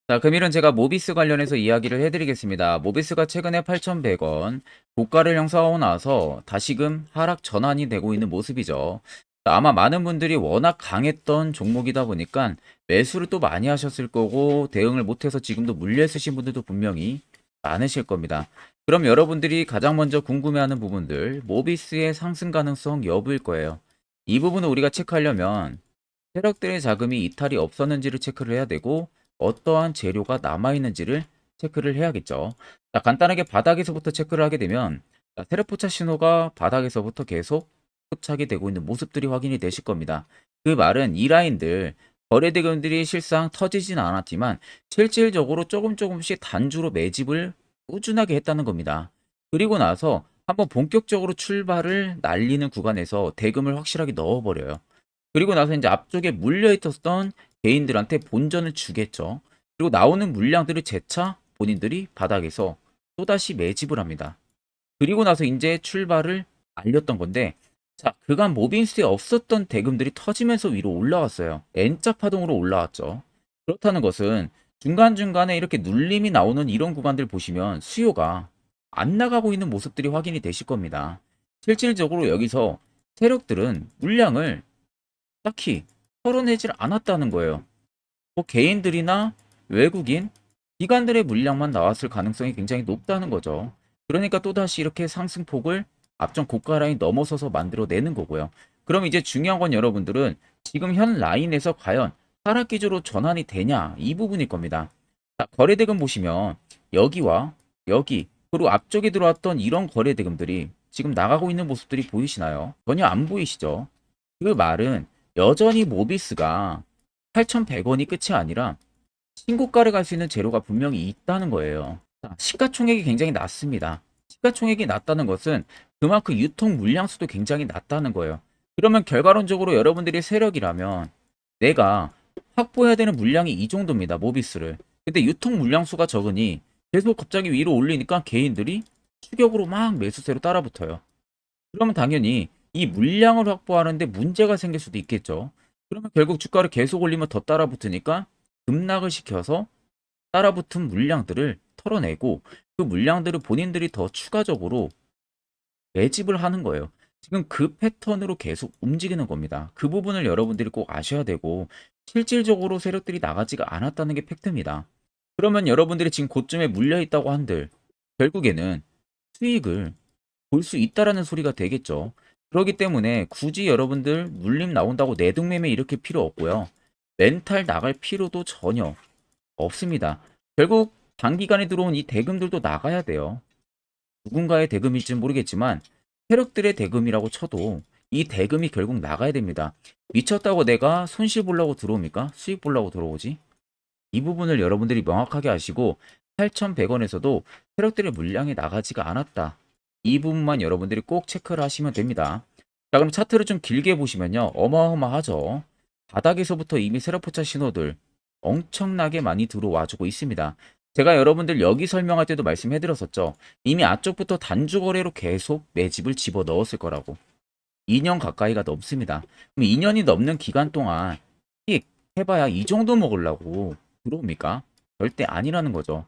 자, 금일은 제가 모비스 관련해서 이야기를 해드리겠습니다. 모비스가 최근에 8,100원 고가를 형성하고 나서 다시금 하락 전환이 되고 있는 모습이죠. 자, 아마 많은 분들이 워낙 강했던 종목이다 보니까 매수를 또 많이 하셨을 거고 대응을 못해서 지금도 물려 있으신 분들도 분명히 많으실 겁니다. 그럼 여러분들이 가장 먼저 궁금해하는 부분들, 모비스의 상승 가능성 여부일 거예요. 이 부분을 우리가 체크하려면 세력들의 자금이 이탈이 없었는지를 체크를 해야 되고 어떠한 재료가 남아있는지를 체크를 해야겠죠. 자, 간단하게 바닥에서부터 체크를 하게 되면 세력 포착 신호가 바닥에서부터 계속 포착이 되고 있는 모습들이 확인이 되실 겁니다. 그 말은 이 라인들 거래 대금들이 실상 터지진 않았지만 실질적으로 조금씩 단주로 매집을 꾸준하게 했다는 겁니다. 그리고 나서 한번 본격적으로 출발을 날리는 구간에서 대금을 확실하게 넣어버려요. 그리고 나서 이제 앞쪽에 물려 있었던 개인들한테 본전을 주겠죠. 그리고 나오는 물량들을 재차 본인들이 바닥에서 또다시 매집을 합니다. 그리고 나서 인제 출발을 알렸던 건데, 자, 그간 모빈스에 없었던 대금들이 터지면서 위로 올라왔어요. N자 파동으로 올라왔죠. 그렇다는 것은 중간중간에 이렇게 눌림이 나오는 이런 구간들 보시면 수요가 안 나가고 있는 모습들이 확인이 되실 겁니다. 실질적으로 여기서 세력들은 물량을 딱히 털어내질 않았다는 거예요. 뭐 개인들이나 외국인, 기관들의 물량만 나왔을 가능성이 굉장히 높다는 거죠. 그러니까 또다시 이렇게 상승폭을 앞전 고가 라인 넘어서서 만들어내는 거고요. 그럼 이제 중요한 건 여러분들은 지금 현 라인에서 과연 하락 기조로 전환이 되냐 이 부분일 겁니다. 자, 거래대금 보시면 여기와 여기 그리고 앞쪽에 들어왔던 이런 거래대금들이 지금 나가고 있는 모습들이 보이시나요? 전혀 안 보이시죠? 그 말은 여전히 모비스가 8,100원이 끝이 아니라 신고가를 갈 수 있는 재료가 분명히 있다는 거예요. 자, 시가총액이 굉장히 낮습니다. 시가총액이 낮다는 것은 그만큼 유통 물량 수도 굉장히 낮다는 거예요. 그러면 결과론적으로 여러분들이 세력이라면 내가 확보해야 되는 물량이 이 정도입니다. 모비스를. 근데 유통 물량 수가 적으니 계속 갑자기 위로 올리니까 개인들이 추격으로 막 매수세로 따라붙어요. 그러면 당연히 이 물량을 확보하는데 문제가 생길 수도 있겠죠. 그러면 결국 주가를 계속 올리면 더 따라붙으니까 급락을 시켜서 따라붙은 물량들을 털어내고 그 물량들을 본인들이 더 추가적으로 매집을 하는 거예요. 지금 그 패턴으로 계속 움직이는 겁니다. 그 부분을 여러분들이 꼭 아셔야 되고 실질적으로 세력들이 나가지가 않았다는 게 팩트입니다. 그러면 여러분들이 지금 고점에 물려 있다고 한들 결국에는 수익을 볼 수 있다라는 소리가 되겠죠. 그렇기 때문에 굳이 여러분들 물림 나온다고 내동매매 일으킬 필요 없고요. 멘탈 나갈 필요도 전혀 없습니다. 결국 단기간에 들어온 이 대금들도 나가야 돼요. 누군가의 대금일지는 모르겠지만 세력들의 대금이라고 쳐도 이 대금이 결국 나가야 됩니다. 미쳤다고 내가 손실 보려고 들어옵니까? 수익 보려고 들어오지? 이 부분을 여러분들이 명확하게 아시고 8,100원에서도 세력들의 물량이 나가지가 않았다. 이 부분만 여러분들이 꼭 체크를 하시면 됩니다. 자, 그럼 차트를 좀 길게 보시면요. 어마어마하죠. 바닥에서부터 이미 세력포차 신호들 엄청나게 많이 들어와주고 있습니다. 제가 여러분들 여기 설명할 때도 말씀해드렸었죠. 이미 앞쪽부터 단주 거래로 계속 매집을 집어 넣었을 거라고. 2년 가까이가 넘습니다. 그럼 2년이 넘는 기간 동안 수익 해봐야 이 정도 먹으려고 들어옵니까? 절대 아니라는 거죠.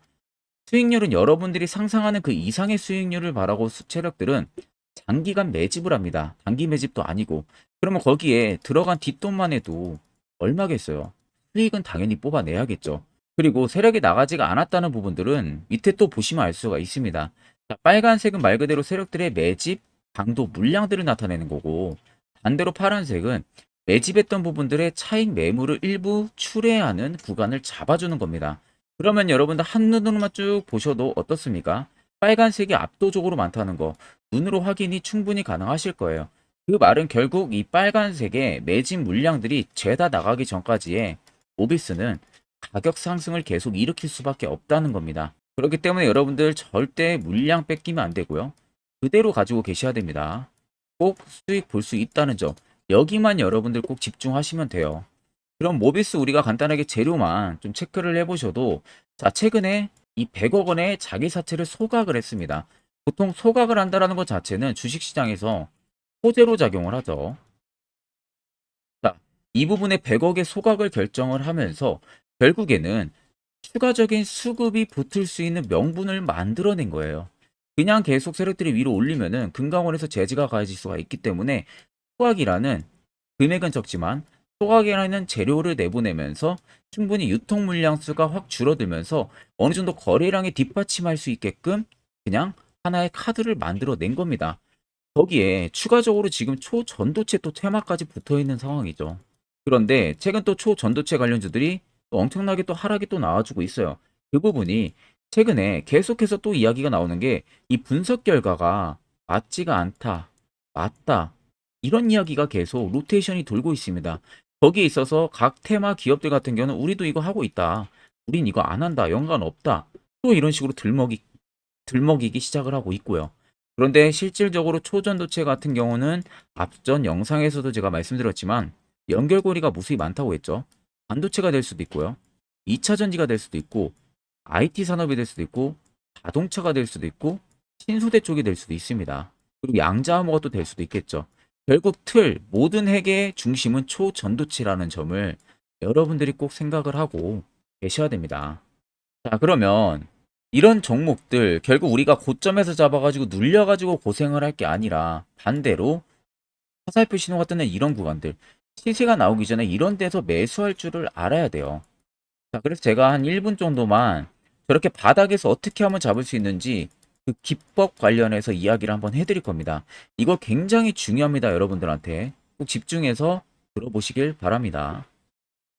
수익률은 여러분들이 상상하는 그 이상의 수익률을 바라고 수채력들은 장기간 매집을 합니다. 단기 매집도 아니고. 그러면 거기에 들어간 뒷돈만 해도 얼마겠어요? 수익은 당연히 뽑아내야겠죠. 그리고 세력이 나가지가 않았다는 부분들은 밑에 또 보시면 알 수가 있습니다. 자, 빨간색은 말 그대로 세력들의 매집, 강도, 물량들을 나타내는 거고 반대로 파란색은 매집했던 부분들의 차익 매물을 일부 출회하는 구간을 잡아주는 겁니다. 그러면 여러분들 한눈으로만 쭉 보셔도 어떻습니까? 빨간색이 압도적으로 많다는 거 눈으로 확인이 충분히 가능하실 거예요. 그 말은 결국 이 빨간색의 매집 물량들이 죄다 나가기 전까지의 오비스는 가격 상승을 계속 일으킬 수밖에 없다는 겁니다. 그렇기 때문에 여러분들 절대 물량 뺏기면 안 되고요. 그대로 가지고 계셔야 됩니다. 꼭 수익 볼 수 있다는 점. 여기만 여러분들 꼭 집중하시면 돼요. 그럼 모비스 우리가 간단하게 재료만 좀 체크를 해보셔도 자, 최근에 이 100억 원의 자기 사채를 소각을 했습니다. 보통 소각을 한다는 것 자체는 주식시장에서 호재로 작용을 하죠. 자, 이 부분에 100억의 소각을 결정을 하면서 결국에는 추가적인 수급이 붙을 수 있는 명분을 만들어낸 거예요. 그냥 계속 세력들이 위로 올리면은 금강원에서 제지가 가해질 수가 있기 때문에 소각이라는 금액은 적지만 소각이라는 재료를 내보내면서 충분히 유통 물량 수가 확 줄어들면서 어느 정도 거래량에 뒷받침할 수 있게끔 그냥 하나의 카드를 만들어낸 겁니다. 거기에 추가적으로 지금 초전도체 또 테마까지 붙어 있는 상황이죠. 그런데 최근 또 초전도체 관련주들이 또 엄청나게 또 하락이 또 나와주고 있어요. 그 부분이 최근에 계속해서 또 이야기가 나오는 게 이 분석 결과가 맞지가 않다, 맞다, 이런 이야기가 계속 로테이션이 돌고 있습니다. 거기에 있어서 각 테마 기업들 같은 경우는 우리도 이거 하고 있다, 우린 이거 안 한다, 연관 없다, 또 이런 식으로 들먹이기 시작을 하고 있고요. 그런데 실질적으로 초전도체 같은 경우는 앞전 영상에서도 제가 말씀드렸지만 연결고리가 무수히 많다고 했죠. 반도체가 될 수도 있고요. 2차 전지가 될 수도 있고 IT 산업이 될 수도 있고 자동차가 될 수도 있고 신소재 쪽이 될 수도 있습니다. 그리고 양자암호가 또 될 수도 있겠죠. 결국 모든 핵의 중심은 초전도체라는 점을 여러분들이 꼭 생각을 하고 계셔야 됩니다. 자, 그러면 이런 종목들 결국 우리가 고점에서 잡아가지고 눌려가지고 고생을 할 게 아니라 반대로 화살표 신호가 뜨는 이런 구간들, 시세가 나오기 전에 이런 데서 매수할 줄을 알아야 돼요. 자, 그래서 제가 한 1분 정도만 저렇게 바닥에서 어떻게 하면 잡을 수 있는지 그 기법 관련해서 이야기를 한번 해드릴 겁니다. 이거 굉장히 중요합니다, 여러분들한테. 꼭 집중해서 들어보시길 바랍니다.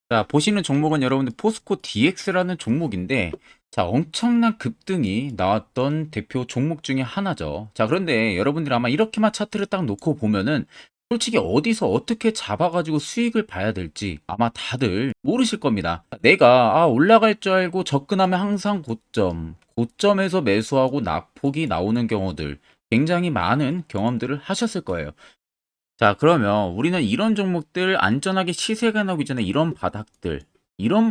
자, 보시는 종목은 여러분들 포스코 DX라는 종목인데, 자, 엄청난 급등이 나왔던 대표 종목 중에 하나죠. 자, 그런데 여러분들이 아마 이렇게만 차트를 딱 놓고 보면은 솔직히 어디서 어떻게 잡아가지고 수익을 봐야 될지 아마 다들 모르실 겁니다. 내가 올라갈 줄 알고 접근하면 항상 고점에서 매수하고 낙폭이 나오는 경우들 굉장히 많은 경험들을 하셨을 거예요. 자, 그러면 우리는 이런 종목들 안전하게 시세가 나오기 전에 이런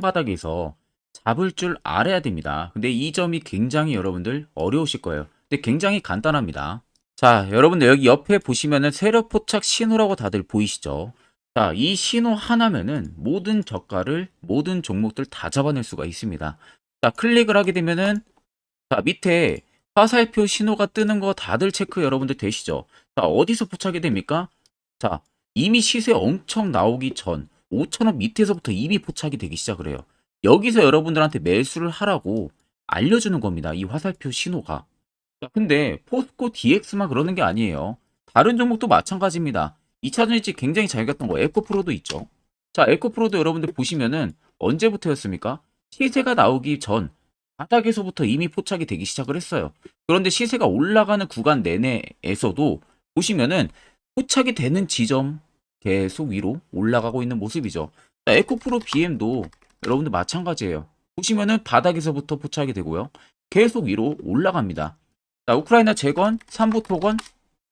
바닥에서 잡을 줄 알아야 됩니다. 근데 이 점이 굉장히 여러분들 어려우실 거예요. 근데 굉장히 간단합니다. 자, 여러분들 여기 옆에 보시면은 세력 포착 신호라고 다들 보이시죠? 자, 이 신호 하나면은 모든 저가를, 모든 종목들 다 잡아낼 수가 있습니다. 자, 클릭을 하게 되면은 자, 밑에 화살표 신호가 뜨는 거 다들 체크 여러분들 되시죠? 자, 어디서 포착이 됩니까? 자, 이미 시세 엄청 나오기 전 5천원 밑에서부터 이미 포착이 되기 시작을 해요. 여기서 여러분들한테 매수를 하라고 알려주는 겁니다. 이 화살표 신호가. 자, 근데 포스코 DX만 그러는 게 아니에요. 다른 종목도 마찬가지입니다. 2차전지 굉장히 잘 갔던 거 에코프로도 있죠. 자, 에코프로도 여러분들 보시면은 언제부터였습니까? 시세가 나오기 전 바닥에서부터 이미 포착이 되기 시작을 했어요. 그런데 시세가 올라가는 구간 내내에서도 보시면은 포착이 되는 지점 계속 위로 올라가고 있는 모습이죠. 자, 에코프로 BM도 여러분들 마찬가지예요. 보시면은 바닥에서부터 포착이 되고요. 계속 위로 올라갑니다. 자, 우크라이나 재건, 삼부 토건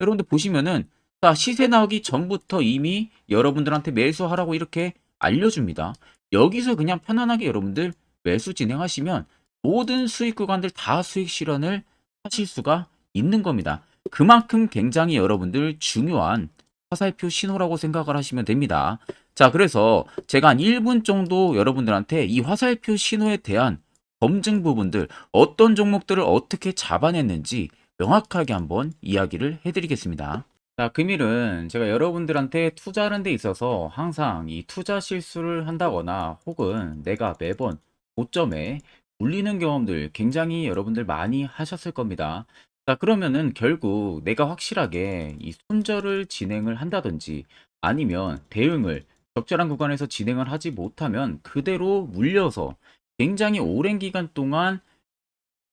여러분들 보시면은 자, 시세 나오기 전부터 이미 여러분들한테 매수하라고 이렇게 알려줍니다. 여기서 그냥 편안하게 여러분들 매수 진행하시면 모든 수익 구간들 다 수익 실현을 하실 수가 있는 겁니다. 그만큼 굉장히 여러분들 중요한 화살표 신호라고 생각을 하시면 됩니다. 자, 그래서 제가 한 1분 정도 여러분들한테 이 화살표 신호에 대한 검증 부분들, 어떤 종목들을 어떻게 잡아냈는지 명확하게 한번 이야기를 해드리겠습니다. 자, 금일은 제가 여러분들한테 투자하는 데 있어서 항상 이 투자 실수를 한다거나 혹은 내가 매번 고점에 물리는 경험들 굉장히 여러분들 많이 하셨을 겁니다. 자, 그러면은 결국 내가 확실하게 이 손절을 진행을 한다든지 아니면 대응을 적절한 구간에서 진행을 하지 못하면 그대로 물려서 굉장히 오랜 기간 동안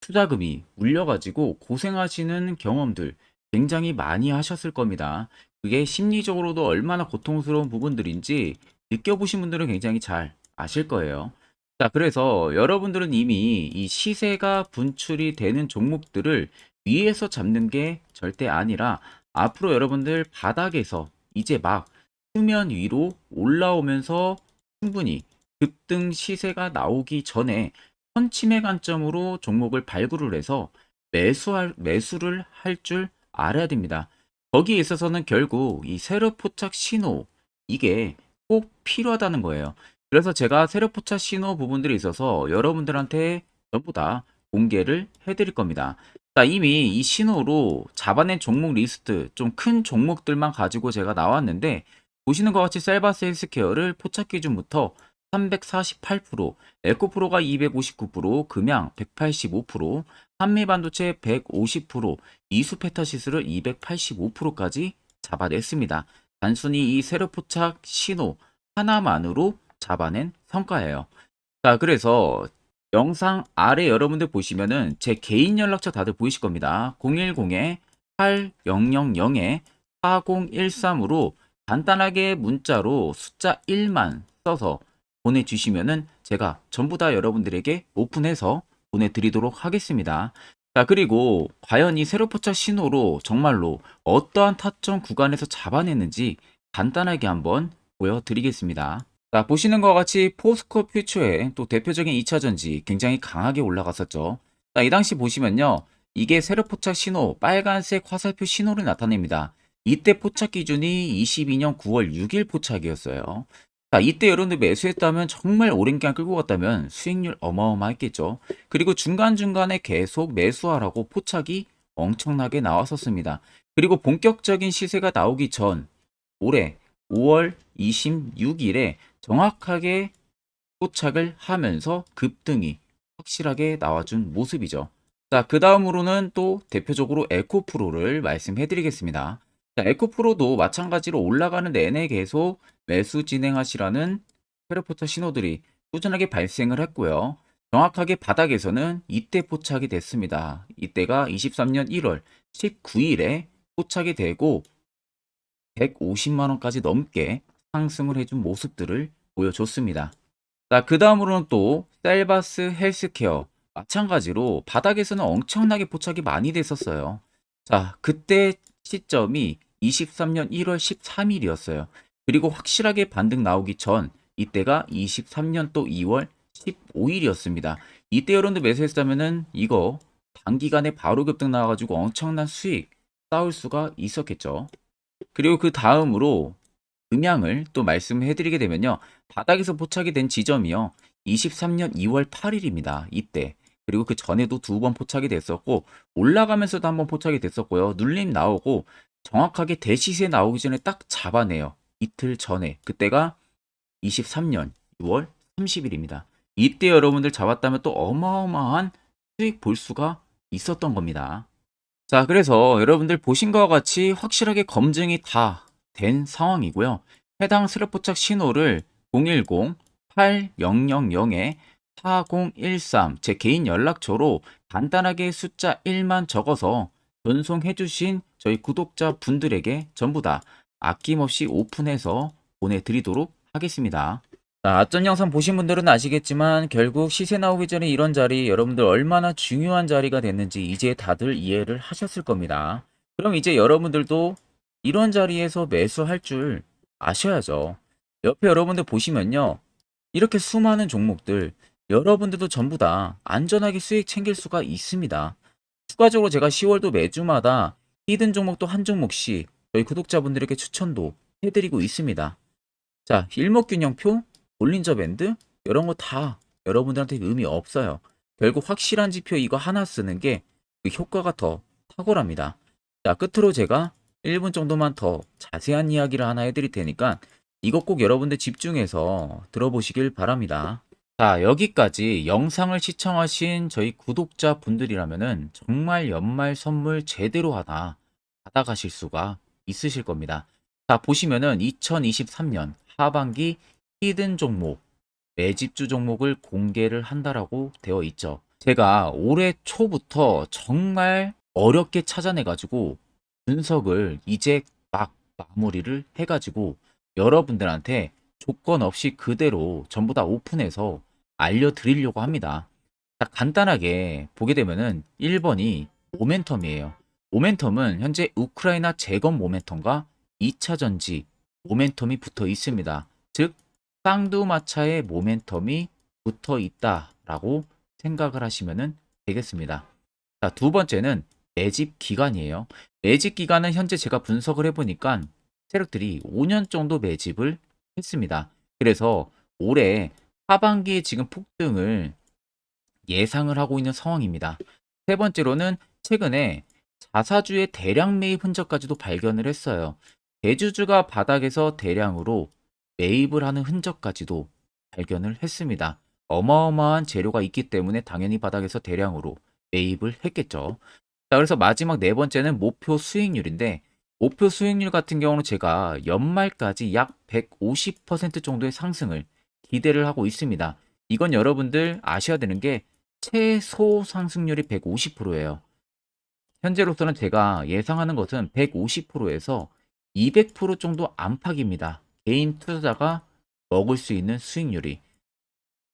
투자금이 물려가지고 고생하시는 경험들 굉장히 많이 하셨을 겁니다. 그게 심리적으로도 얼마나 고통스러운 부분들인지 느껴보신 분들은 굉장히 잘 아실 거예요. 자, 그래서 여러분들은 이미 이 시세가 분출이 되는 종목들을 위에서 잡는 게 절대 아니라 앞으로 여러분들 바닥에서 이제 막 수면 위로 올라오면서 충분히 급등 시세가 나오기 전에 선침의 관점으로 종목을 발굴을 해서 매수를 할 줄 알아야 됩니다. 거기에 있어서는 결국 이 세력 포착 신호 이게 꼭 필요하다는 거예요. 그래서 제가 세력 포착 신호 부분들이 있어서 여러분들한테 전부 다 공개를 해드릴 겁니다. 자, 이미 이 신호로 잡아낸 종목 리스트, 좀 큰 종목들만 가지고 제가 나왔는데, 보시는 것 같이 셀바스 헬스케어를 포착 기준부터 348%, 에코프로가 259%, 금양 185%, 한미반도체 150%, 이수페타시스를 285%까지 잡아냈습니다. 단순히 이 세력 포착 신호 하나만으로 잡아낸 성과예요. 자, 그래서 영상 아래 여러분들 보시면은 제 개인 연락처 다들 보이실 겁니다. 010-8013-4013으로 간단하게 문자로 숫자 1만 써서 보내주시면은 제가 전부 다 여러분들에게 오픈해서 보내드리도록 하겠습니다. 자, 그리고 과연 이 세로 포착 신호로 정말로 어떠한 타점 구간에서 잡아냈는지 간단하게 한번 보여드리겠습니다. 자, 보시는 것과 같이 포스코 퓨처의 또 대표적인 2차 전지 굉장히 강하게 올라갔었죠. 자, 이 당시 보시면요. 이게 세력 포착 신호, 빨간색 화살표 신호를 나타냅니다. 이때 포착 기준이 22년 9월 6일 포착이었어요. 자, 이때 여러분들 매수했다면 정말 오랜 기간 끌고 갔다면 수익률 어마어마했겠죠. 그리고 중간중간에 계속 매수하라고 포착이 엄청나게 나왔었습니다. 그리고 본격적인 시세가 나오기 전 올해 5월 26일에 정확하게 포착을 하면서 급등이 확실하게 나와준 모습이죠. 자, 그 다음으로는 또 대표적으로 에코프로를 말씀해 드리겠습니다. 자, 에코프로도 마찬가지로 올라가는 내내 계속 매수 진행하시라는 페르포터 신호들이 꾸준하게 발생을 했고요. 정확하게 바닥에서는 이때 포착이 됐습니다. 이때가 23년 1월 19일에 포착이 되고 150만원까지 넘게 상승을 해준 모습들을 보여줬습니다. 자, 그 다음으로는 또 셀바스 헬스케어 마찬가지로 바닥에서는 엄청나게 포착이 많이 됐었어요. 자, 그때 시점이 23년 1월 13일이었어요. 그리고 확실하게 반등 나오기 전 이때가 23년 또 2월 15일이었습니다. 이때 여러분들 매수했다면은 이거 단기간에 바로 급등 나와가지고 엄청난 수익 쌓을 수가 있었겠죠. 그리고 그 다음으로 음향을 또 말씀해 드리게 되면요. 바닥에서 포착이 된 지점이요. 23년 2월 8일입니다. 이때. 그리고 그 전에도 두 번 포착이 됐었고 올라가면서도 한번 포착이 됐었고요. 눌림 나오고 정확하게 대시세 나오기 전에 딱 잡아내요. 이틀 전에. 그때가 23년 6월 30일입니다. 이때 여러분들 잡았다면 또 어마어마한 수익 볼 수가 있었던 겁니다. 자, 그래서 여러분들 보신 것과 같이 확실하게 검증이 다 된 상황이고요. 해당 스랩 포착 신호를 010-8000-4013 제 개인 연락처로 간단하게 숫자 1만 적어서 전송해 주신 저희 구독자 분들에게 전부 다 아낌없이 오픈해서 보내드리도록 하겠습니다. 자, 앞전 영상 보신 분들은 아시겠지만 결국 시세 나오기 전에 이런 자리 여러분들 얼마나 중요한 자리가 됐는지 이제 다들 이해를 하셨을 겁니다. 그럼 이제 여러분들도 이런 자리에서 매수할 줄 아셔야죠. 옆에 여러분들 보시면요. 이렇게 수많은 종목들 여러분들도 전부 다 안전하게 수익 챙길 수가 있습니다. 추가적으로 제가 10월도 매주마다 히든 종목도 한 종목씩 저희 구독자분들에게 추천도 해드리고 있습니다. 자, 일목균형표, 볼린저 밴드 이런 거 다 여러분들한테 의미 없어요. 결국 확실한 지표 이거 하나 쓰는 게 그 효과가 더 탁월합니다. 자, 끝으로 제가 1분 정도만 더 자세한 이야기를 하나 해드릴 테니까 이거 꼭 여러분들 집중해서 들어보시길 바랍니다. 자, 여기까지 영상을 시청하신 저희 구독자 분들이라면은 정말 연말 선물 제대로 하나 받아가실 수가 있으실 겁니다. 자, 보시면은 2023년 하반기 히든 종목, 매집주 종목을 공개를 한다라고 되어 있죠. 제가 올해 초부터 정말 어렵게 찾아내가지고 분석을 이제 막 마무리를 해가지고 여러분들한테 조건 없이 그대로 전부 다 오픈해서 알려드리려고 합니다. 자, 간단하게 보게 되면은 1번이 모멘텀이에요. 모멘텀은 현재 우크라이나 재건 모멘텀과 2차 전지 모멘텀이 붙어 있습니다. 즉 쌍두마차의 모멘텀이 붙어 있다라고 생각을 하시면 되겠습니다. 자, 두 번째는 매집 기간이에요. 매집 기간은 현재 제가 분석을 해보니까 세력들이 5년 정도 매집을 했습니다. 그래서 올해 하반기에 지금 폭등을 예상을 하고 있는 상황입니다. 세 번째로는 최근에 자사주의 대량 매입 흔적까지도 발견을 했어요. 대주주가 바닥에서 대량으로 매입을 하는 흔적까지도 발견을 했습니다. 어마어마한 재료가 있기 때문에 당연히 바닥에서 대량으로 매입을 했겠죠. 자, 그래서 마지막 네 번째는 목표 수익률인데, 목표 수익률 같은 경우는 제가 연말까지 약 150% 정도의 상승을 기대를 하고 있습니다. 이건 여러분들 아셔야 되는 게 최소 상승률이 150%예요. 현재로서는 제가 예상하는 것은 150%에서 200% 정도 안팎입니다. 개인 투자자가 먹을 수 있는 수익률이.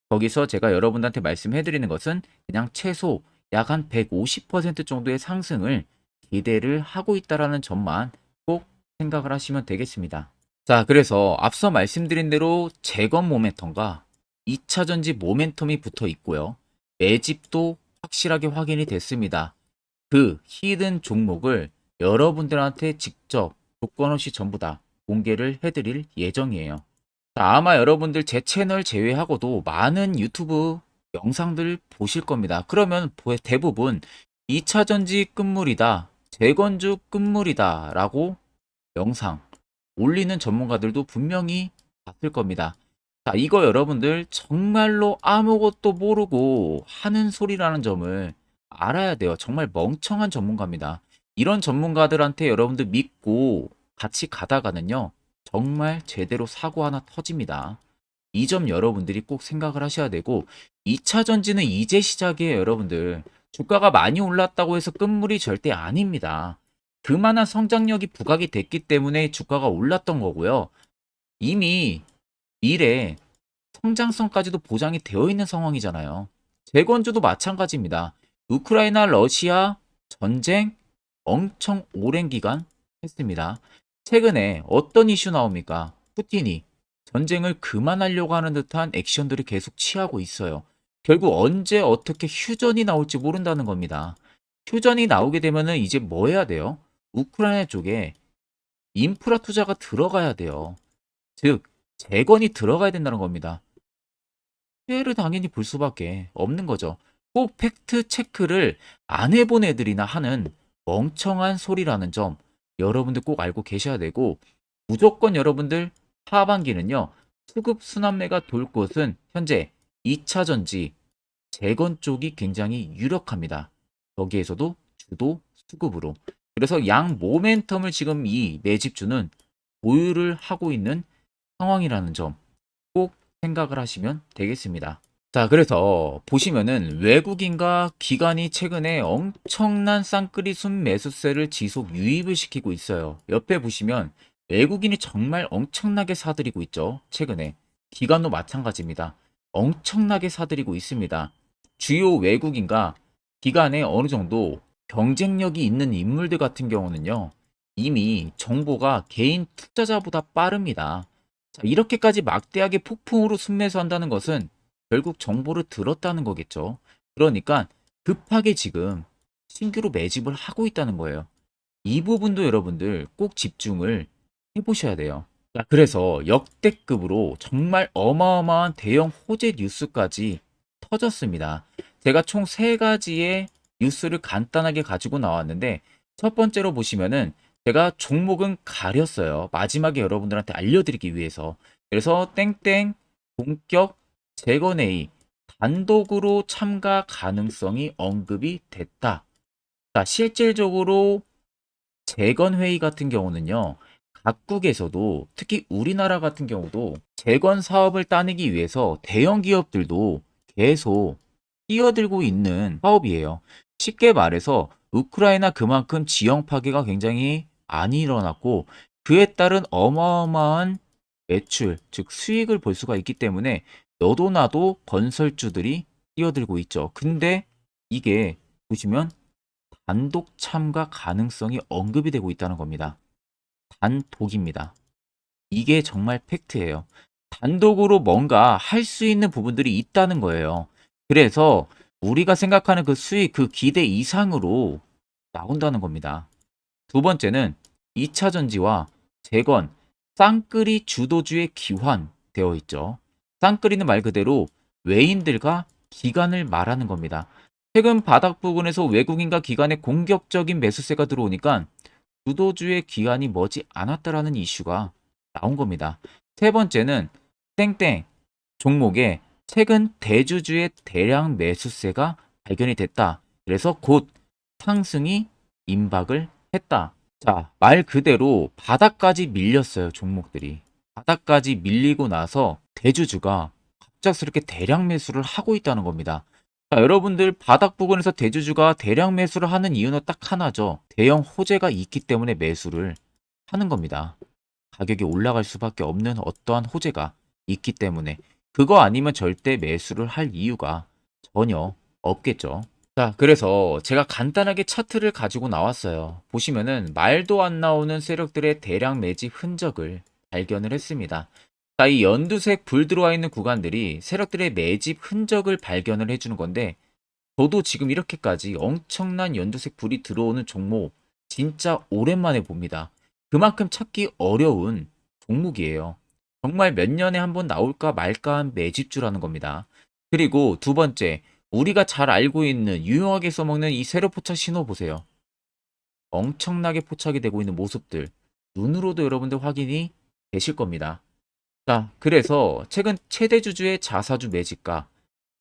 거기서 제가 여러분들한테 말씀해 드리는 것은 그냥 최소 약 한 150% 정도의 상승을 기대를 하고 있다라는 점만 꼭 생각을 하시면 되겠습니다. 자, 그래서 앞서 말씀드린 대로 재건 모멘텀과 2차 전지 모멘텀이 붙어 있고요. 매집도 확실하게 확인이 됐습니다. 그 히든 종목을 여러분들한테 직접 조건 없이 전부 다 공개를 해드릴 예정이에요. 자, 아마 여러분들 제 채널 제외하고도 많은 유튜브 영상들 보실 겁니다. 그러면 대부분 2차 전지 끝물이다, 재건주 끝물이다 라고 영상 올리는 전문가들도 분명히 봤을 겁니다. 자, 이거 여러분들 정말로 아무것도 모르고 하는 소리라는 점을 알아야 돼요. 정말 멍청한 전문가입니다. 이런 전문가들한테 여러분들 믿고 같이 가다가는요, 정말 제대로 사고 하나 터집니다. 이 점 여러분들이 꼭 생각을 하셔야 되고, 2차 전지는 이제 시작이에요, 여러분들. 주가가 많이 올랐다고 해서 끝물이 절대 아닙니다. 그만한 성장력이 부각이 됐기 때문에 주가가 올랐던 거고요. 이미 미래 성장성까지도 보장이 되어 있는 상황이잖아요. 재건주도 마찬가지입니다. 우크라이나 러시아 전쟁 엄청 오랜 기간 했습니다. 최근에 어떤 이슈 나옵니까? 푸틴이 전쟁을 그만하려고 하는 듯한 액션들을 계속 취하고 있어요. 결국 언제 어떻게 휴전이 나올지 모른다는 겁니다. 휴전이 나오게 되면은 이제 뭐 해야 돼요? 우크라이나 쪽에 인프라 투자가 들어가야 돼요. 즉, 재건이 들어가야 된다는 겁니다. 피해를 당연히 볼 수밖에 없는 거죠. 꼭 팩트 체크를 안 해본 애들이나 하는 멍청한 소리라는 점 여러분들 꼭 알고 계셔야 되고, 무조건 여러분들 하반기는요, 수급 순환매가 돌 곳은 현재 2차 전지 재건 쪽이 굉장히 유력합니다. 거기에서도 주도 수급으로. 그래서 양 모멘텀을 지금 이 매집주는 보유를 하고 있는 상황이라는 점 꼭 생각을 하시면 되겠습니다. 자, 그래서 보시면은 외국인과 기관이 최근에 엄청난 쌍끌이 순매수세를 지속 유입을 시키고 있어요. 옆에 보시면 외국인이 정말 엄청나게 사들이고 있죠. 최근에. 기관도 마찬가지입니다. 엄청나게 사들이고 있습니다. 주요 외국인과 기관에 어느 정도 경쟁력이 있는 인물들 같은 경우는요, 이미 정보가 개인 투자자보다 빠릅니다. 자, 이렇게까지 막대하게 폭풍으로 순매수한다는 것은 결국 정보를 들었다는 거겠죠. 그러니까 급하게 지금 신규로 매집을 하고 있다는 거예요. 이 부분도 여러분들 꼭 집중을 해보셔야 돼요. 자, 그래서 역대급으로 정말 어마어마한 대형 호재 뉴스까지 터졌습니다. 제가 총 세 가지의 뉴스를 간단하게 가지고 나왔는데, 첫 번째로 보시면은 제가 종목은 가렸어요. 마지막에 여러분들한테 알려드리기 위해서. 그래서 땡땡 본격 재건회의 단독으로 참가 가능성이 언급이 됐다. 자, 실질적으로 재건회의 같은 경우는요, 각국에서도 특히 우리나라 같은 경우도 재건 사업을 따내기 위해서 대형 기업들도 계속 뛰어들고 있는 사업이에요. 쉽게 말해서 우크라이나 그만큼 지형 파괴가 굉장히 많이 일어났고, 그에 따른 어마어마한 매출, 즉 수익을 볼 수가 있기 때문에 너도 나도 건설주들이 뛰어들고 있죠. 근데 이게 보시면 단독 참가 가능성이 언급이 되고 있다는 겁니다. 단독입니다. 이게 정말 팩트예요. 단독으로 뭔가 할 수 있는 부분들이 있다는 거예요. 그래서 우리가 생각하는 그 수익, 그 기대 이상으로 나온다는 겁니다. 두 번째는 2차 전지와 재건, 쌍끌이 주도주의 기환되어 있죠. 쌍끌이는 말 그대로 외인들과 기관을 말하는 겁니다. 최근 바닥 부근에서 외국인과 기관의 공격적인 매수세가 들어오니까 주도주의 기관이 머지 않았다라는 이슈가 나온 겁니다. 세 번째는 땡땡 종목에 최근 대주주의 대량 매수세가 발견이 됐다. 그래서 곧 상승이 임박을 했다. 자, 말 그대로 바닥까지 밀렸어요, 종목들이. 바닥까지 밀리고 나서 대주주가 갑작스럽게 대량 매수를 하고 있다는 겁니다. 자, 여러분들 바닥 부근에서 대주주가 대량 매수를 하는 이유는 딱 하나죠. 대형 호재가 있기 때문에 매수를 하는 겁니다. 가격이 올라갈 수밖에 없는 어떠한 호재가 있기 때문에 그거 아니면 절대 매수를 할 이유가 전혀 없겠죠. 자, 그래서 제가 간단하게 차트를 가지고 나왔어요. 보시면은 말도 안 나오는 세력들의 대량 매집 흔적을 발견을 했습니다. 자, 이 연두색 불 들어와 있는 구간들이 세력들의 매집 흔적을 발견을 해주는 건데, 저도 지금 이렇게까지 엄청난 연두색 불이 들어오는 종목 진짜 오랜만에 봅니다. 그만큼 찾기 어려운 종목이에요. 정말 몇 년에 한 번 나올까 말까 한 매집주라는 겁니다. 그리고 두 번째, 우리가 잘 알고 있는 유용하게 써먹는 이 세로 포착 신호 보세요. 엄청나게 포착이 되고 있는 모습들 눈으로도 여러분들 확인이 되실 겁니다. 자, 그래서 최근 최대 주주의 자사주 매집과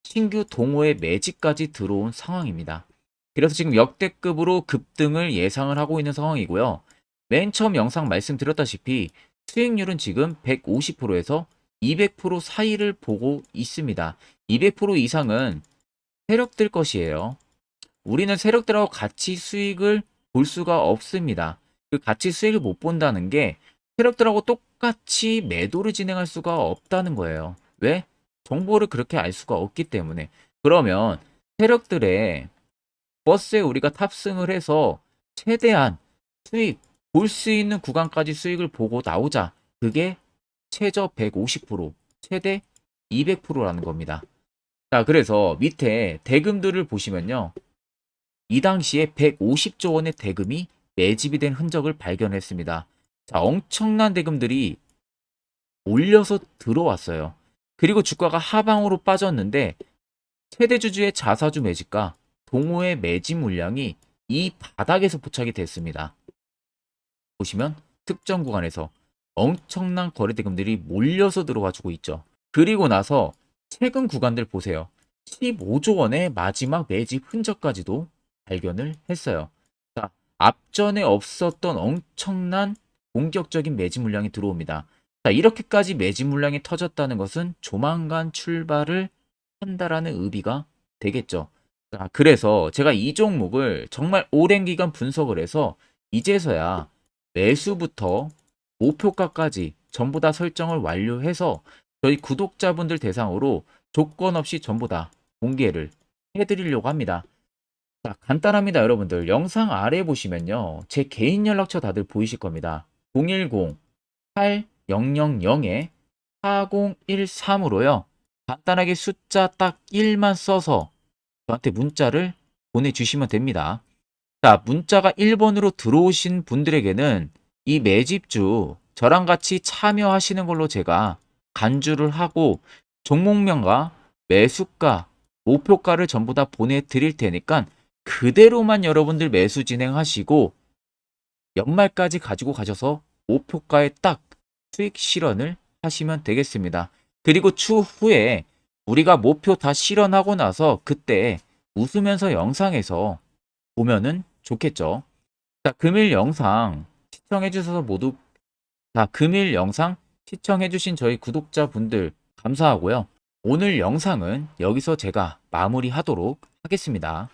신규 동호회 매집까지 들어온 상황입니다. 그래서 지금 역대급으로 급등을 예상을 하고 있는 상황이고요. 맨 처음 영상 말씀드렸다시피 수익률은 지금 150%에서 200% 사이를 보고 있습니다. 200% 이상은 세력들 것이에요. 우리는 세력들하고 같이 수익을 볼 수가 없습니다. 그 같이 수익을 못 본다는 게 세력들하고 똑같이 매도를 진행할 수가 없다는 거예요. 왜? 정보를 그렇게 알 수가 없기 때문에. 그러면 세력들의 버스에 우리가 탑승을 해서 최대한 수익, 볼 수 있는 구간까지 수익을 보고 나오자. 그게 최저 150%, 최대 200%라는 겁니다. 자, 그래서 밑에 대금들을 보시면요. 이 당시에 150조 원의 대금이 매집이 된 흔적을 발견했습니다. 자, 엄청난 대금들이 몰려서 들어왔어요. 그리고 주가가 하방으로 빠졌는데 최대 주주의 자사주 매집과 동호회 매집 물량이 이 바닥에서 포착이 됐습니다. 보시면 특정 구간에서 엄청난 거래 대금들이 몰려서 들어와주고 있죠. 그리고 나서 최근 구간들 보세요. 15조 원의 마지막 매집 흔적까지도 발견을 했어요. 자, 앞전에 없었던 엄청난 공격적인 매집 물량이 들어옵니다. 자, 이렇게까지 매집 물량이 터졌다는 것은 조만간 출발을 한다라는 의미가 되겠죠. 자, 그래서 제가 이 종목을 정말 오랜 기간 분석을 해서 이제서야 매수부터 목표가까지 전부 다 설정을 완료해서 저희 구독자분들 대상으로 조건 없이 전부 다 공개를 해드리려고 합니다. 자, 간단합니다, 여러분들. 영상 아래 보시면요. 제 개인 연락처 다들 보이실 겁니다. 010-8013-4013으로요. 간단하게 숫자 딱 1만 써서 저한테 문자를 보내주시면 됩니다. 자, 문자가 1번으로 들어오신 분들에게는 이 매집주 저랑 같이 참여하시는 걸로 제가 간주를 하고 종목명과 매수가, 목표가를 전부 다 보내드릴 테니까 그대로만 여러분들 매수 진행하시고 연말까지 가지고 가셔서 목표가에 딱 수익 실현을 하시면 되겠습니다. 그리고 추후에 우리가 목표 다 실현하고 나서 그때 웃으면서 영상에서 보면은 좋겠죠. 자, 금일 영상 시청해 주셔서 모두 금일 영상 시청해 주신 저희 구독자분들 감사하고요. 오늘 영상은 여기서 제가 마무리하도록 하겠습니다.